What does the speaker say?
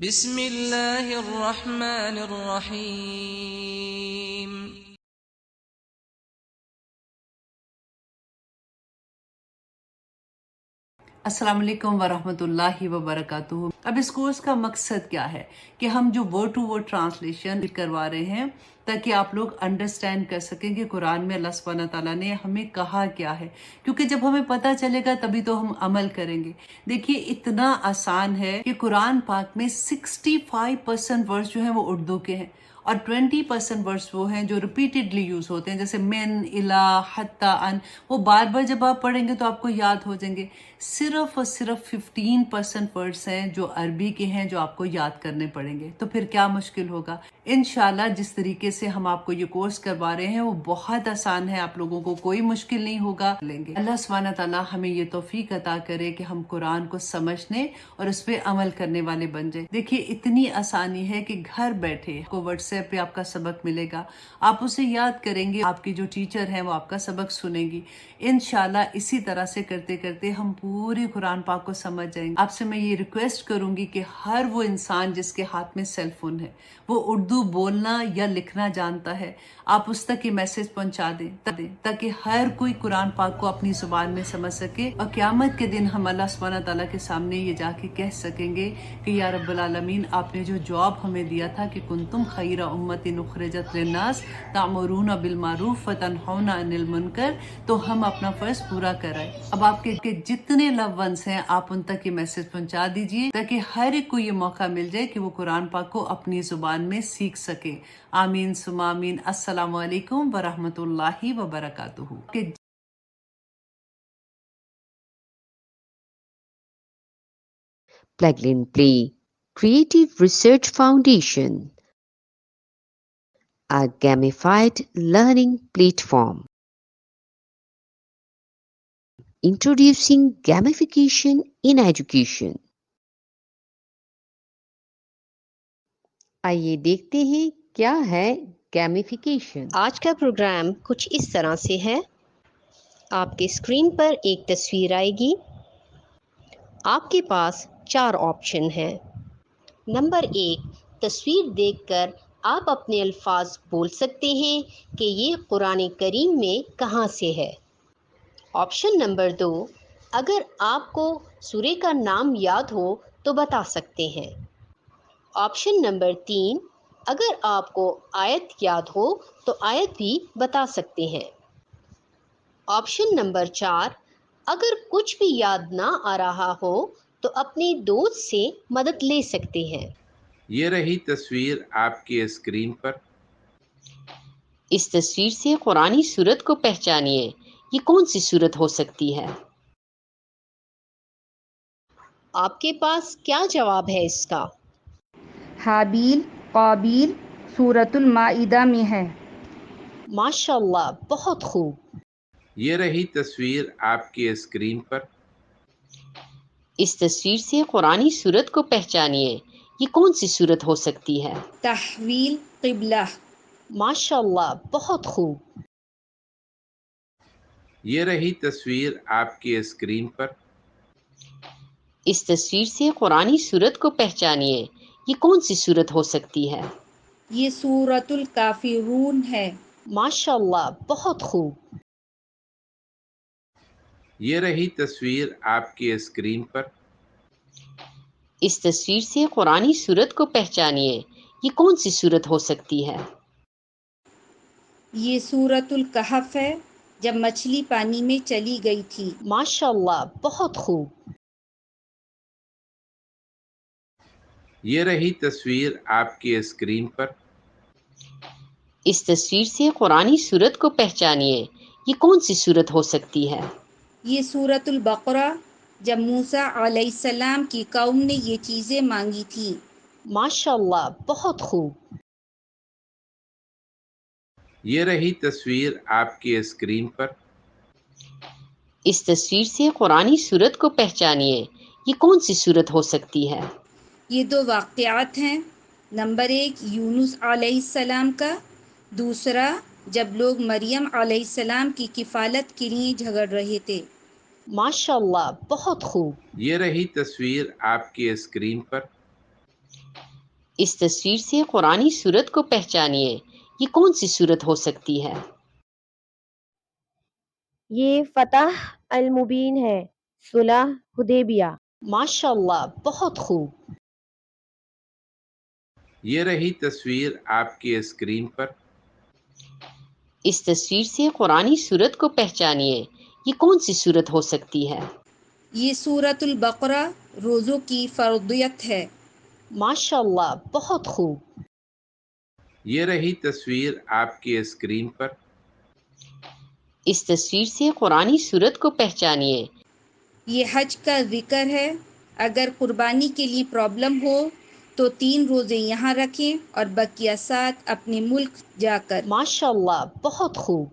بسم اللہ الرحمن الرحیم. السلام علیکم ورحمۃ اللہ وبرکاتہ. اب اس کورس کا مقصد کیا ہے کہ ہم جو ورڈ ٹو ورڈ ٹرانسلیشن کروا رہے ہیں تاکہ آپ لوگ انڈرسٹینڈ کر سکیں کہ قرآن میں اللہ سبحانہ تعالیٰ نے ہمیں کہا کیا ہے، کیونکہ جب ہمیں پتہ چلے گا تبھی تو ہم عمل کریں گے. دیکھیے اتنا آسان ہے کہ قرآن پاک میں 65% ورڈز جو ہیں وہ اردو کے ہیں اور 20% ورڈز وہ ہیں جو ریپیٹڈلی یوز ہوتے ہیں، جیسے من، الا، حتی، ان. وہ بار بار جب آپ پڑھیں گے تو آپ کو یاد ہو جائیں گے. صرف اور صرف 15% ورڈز ہیں جو عربی کے ہیں جو آپ کو یاد کرنے پڑیں گے. تو پھر کیا مشکل ہوگا؟ انشاءاللہ جس طریقے سے ہم آپ کو یہ کورس کروا رہے ہیں وہ بہت آسان ہے، آپ لوگوں کو کوئی مشکل نہیں ہوگا. لیں گے اللہ سبحانہ تعالیٰ ہمیں یہ توفیق عطا کرے کہ ہم قرآن کو سمجھنے اور اس پہ عمل کرنے والے بن جائیں. دیکھیے اتنی آسانی ہے کہ گھر بیٹھے کو واٹس ایپ پہ آپ کا سبق ملے گا، آپ اسے یاد کریں گے، آپ کی جو ٹیچر ہیں وہ آپ کا سبق سنیں گی. انشاءاللہ اسی طرح سے کرتے کرتے ہم پوری قرآن پاک کو سمجھ جائیں گے. آپ سے میں یہ ریکویسٹ کروں گی کہ ہر وہ انسان جس کے ہاتھ میں سیل فون ہے، وہ اردو بولنا یا لکھنا جانتا ہے، آپ اس تک یہ میسج پہنچا دیں تاکہ ہر کوئی قرآن پاک کو اپنی زبان میں سمجھ سکے اور قیامت کے دن ہم اللہ سبحانہ تعالیٰ کے سامنے یہ جا کے کہہ سکیں گے کہ یا رب العالمین، آپ نے جو جواب ہمیں دیا تھا کہ کنتم خیر امت اخرجت للناس تأمرون بالمعروف وتنہون عن المنکر، تو ہم اپنا فرض پورا کر رہے ہیں. اب آپ کے جتنے لو ونس ہیں آپ ان تک یہ میسج پہنچا دیجئے تاکہ ہر ایک کو یہ موقع مل جائے کہ وہ قرآن پاک کو اپنی زبان میں سیکھ سکے. آمین ثم آمین. السلام علیکم ورحمۃ اللہ وبرکاتہ. Plug and Play Creative Research Foundation, a gamified learning platform. Introducing gamification in education. آئیے دیکھتے ہیں کیا ہے گیمیفیکیشن. آج کا پروگرام کچھ اس طرح سے ہے. آپ کے اسکرین پر ایک تصویر آئے گی. آپ کے پاس 4 آپشن ہیں. نمبر 1، تصویر دیکھ کر آپ اپنے الفاظ بول سکتے ہیں کہ یہ قرآن کریم میں کہاں سے ہے. آپشن نمبر 2، اگر آپ کو سورہ کا نام یاد ہو تو بتا سکتے ہیں. آپشن نمبر 3، اگر آپ کو آیت یاد ہو تو آیت بھی بتا سکتے ہیں. آپشن نمبر 4، اگر کچھ بھی یاد نہ آ رہا ہو تو اپنے دوست سے مدد لے سکتے ہیں. یہ رہی تصویر آپ کی اسکرین پر. اس تصویر سے قرآنی سورت کو پہچانیے. یہ کون سی سورت ہو سکتی ہے؟ آپ کے پاس کیا جواب ہے اس کا؟ حابیل قابیل سورۃ المائدہ میں ہے. ماشاء اللہ، بہت خوب. یہ رہی تصویر آپ کی اسکرین پر. اس تصویر سے قرآنی سورت کو پہچانیے. یہ کون سی سورت ہو سکتی ہے؟ تحویل قبلہ. ماشاء اللہ، بہت خوب. یہ رہی تصویر آپ کی اسکرین پر. اس تصویر سے قرآنی سورت کو پہچانیے. یہ کون سی سورت ہو سکتی ہے؟ یہ سورۃ الکافرون ہے. ماشاء اللہ، بہت خوب. یہ رہی تصویر آپ کی اسکرین پر. اس تصویر سے قرآنی سورت کو پہچانیے. یہ کون سی سورت ہو سکتی ہے؟ یہ سورۃ الکہف ہے، جب مچھلی پانی میں چلی گئی تھی. ماشاء اللہ، بہت خوب. یہ رہی تصویر آپ کی اسکرین پر. اس تصویر سے قرآنی سورت کو پہچانیے. یہ کون سی سورت ہو سکتی ہے؟ یہ سورۃ البقرہ، جب موسیٰ علیہ السلام کی قوم نے یہ چیزیں مانگی تھیں. ماشاء اللہ، بہت خوب. یہ رہی تصویر آپ کی اسکرین پر. اس تصویر سے قرآنی سورت کو پہچانیے. یہ کون سی سورت ہو سکتی ہے؟ یہ 2 واقعات ہیں. نمبر 1 یونس علیہ السلام کا، دوسرا جب لوگ مریم علیہ السلام کی کفالت کے لیے جھگڑ رہے تھے. ماشاء اللہ، بہت خوب. یہ رہی تصویر آپ کی اسکرین پر. اس تصویر سے قرآنی صورت کو پہچانیے، یہ کون سی صورت ہو سکتی ہے؟ یہ فتح المبین ہے، صلح حدیبیہ۔ ماشاء اللہ، بہت خوب۔ یہ رہی تصویر آپ کی اسکرین پر۔ اس تصویر سے قرآنی صورت کو پہچانیے، یہ کون سی صورت ہو سکتی ہے؟ یہ سورۃ البقرہ روزوں کی فرضیت ہے۔ ماشاء اللہ، بہت خوب۔ یہ رہی تصویر آپ کی اسکرین پر۔ اس تصویر سے قرآنی صورت کو پہچانیے۔ یہ حج کا ذکر ہے۔ اگر قربانی کے لیے پرابلم ہو تو 3 روزے یہاں رکھیں اور بقیہ 7 اپنے ملک جا کر۔ ماشاء اللہ، بہت خوب۔